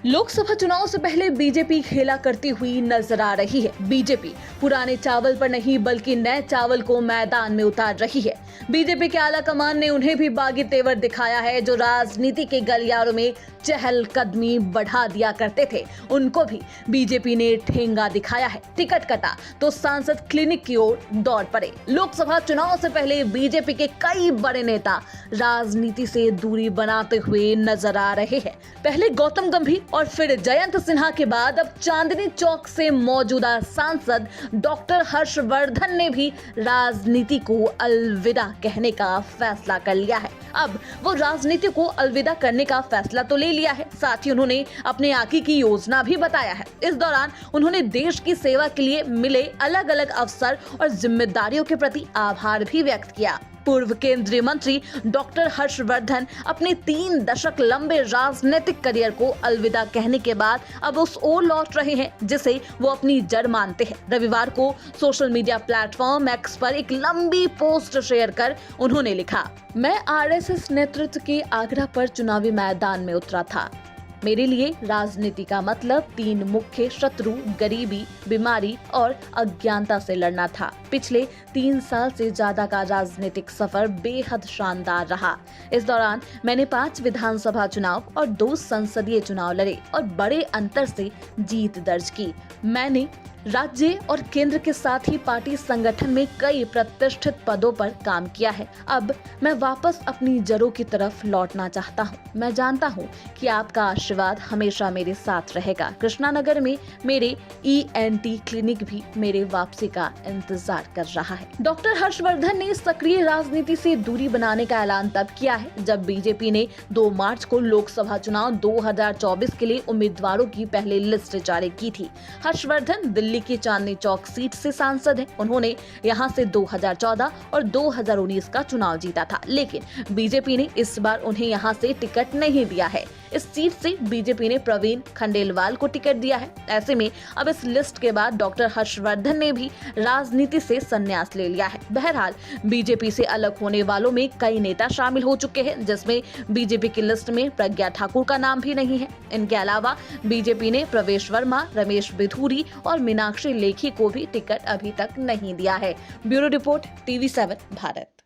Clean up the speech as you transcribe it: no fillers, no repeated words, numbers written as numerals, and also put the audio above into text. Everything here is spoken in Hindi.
लोकसभा चुनाव से पहले बीजेपी खेला करती हुई नजर आ रही है। बीजेपी पुराने चावल पर नहीं बल्कि नए चावल को मैदान में उतार रही है। बीजेपी के आला कमान ने उन्हें भी बागी तेवर दिखाया है जो राजनीति के गलियारों में चहलकदमी बढ़ा दिया करते थे। उनको भी बीजेपी ने ठेंगा दिखाया है। टिकट कटा तो सांसद क्लिनिक की ओर दौड़ पड़े। लोकसभा चुनाव से पहले बीजेपी के कई बड़े नेता राजनीति से दूरी बनाते हुए नजर आ रहे हैं। पहले गौतम गंभीर और फिर जयंत सिन्हा के बाद अब चांदनी चौक से मौजूदा सांसद डॉक्टर हर्षवर्धन ने भी राजनीति को अलविदा कहने का फैसला कर लिया है। अब वो राजनीति को अलविदा करने का फैसला तो ले लिया है, साथ ही उन्होंने अपने आगे की योजना भी बताया है। इस दौरान उन्होंने देश की सेवा के लिए मिले अलग अलग अवसर और जिम्मेदारियों के प्रति आभार भी व्यक्त किया। पूर्व केंद्रीय मंत्री डॉक्टर हर्षवर्धन अपने 3 दशक लंबे राजनीतिक करियर को अलविदा कहने के बाद अब उस ओर लौट रहे हैं जिसे वो अपनी जड़ मानते हैं। रविवार को सोशल मीडिया प्लेटफॉर्म एक्स पर एक लंबी पोस्ट शेयर कर उन्होंने लिखा, मैं आरएसएस नेतृत्व के आग्रह पर चुनावी मैदान में उतरा था। मेरे लिए राजनीति का मतलब 3 मुख्य शत्रु गरीबी, बीमारी और अज्ञानता से लड़ना था। पिछले 3 साल से ज्यादा का राजनीतिक सफर बेहद शानदार रहा। इस दौरान मैंने 5 विधानसभा चुनाव और 2 संसदीय चुनाव लड़े और बड़े अंतर से जीत दर्ज की। मैंने राज्य और केंद्र के साथ ही पार्टी संगठन में कई प्रतिष्ठित पदों पर काम किया है। अब मैं वापस अपनी जड़ों की तरफ लौटना चाहता हूँ। मैं जानता हूँ कि आपका आशीर्वाद हमेशा मेरे साथ रहेगा। कृष्णानगर में मेरे ENT क्लिनिक भी मेरे वापसी का इंतजार कर रहा है। डॉक्टर हर्षवर्धन ने सक्रिय राजनीति से दूरी बनाने का ऐलान तब किया है जब बीजेपी ने 2 मार्च को लोकसभा चुनाव 2024 के लिए उम्मीदवारों की पहली लिस्ट जारी की थी। हर्षवर्धन दिल्ली की चांदनी चौक सीट से सांसद हैं। उन्होंने यहां से 2014 और 2019 का चुनाव जीता था, लेकिन बीजेपी ने इस बार उन्हें यहां से टिकट नहीं दिया है। इस सीट से बीजेपी ने प्रवीण खंडेलवाल को टिकट दिया है। ऐसे में अब इस लिस्ट के बाद डॉक्टर हर्षवर्धन ने भी राजनीति से संन्यास ले लिया है। बहरहाल बीजेपी से अलग होने वालों में कई नेता शामिल हो चुके हैं, जिसमें बीजेपी की लिस्ट में प्रज्ञा ठाकुर का नाम भी नहीं है। इनके अलावा बीजेपी ने प्रवेश वर्मा, रमेश बिधूरी और मीनाक्षी लेखी को भी टिकट अभी तक नहीं दिया है। Bureau report, TV7 Bharat.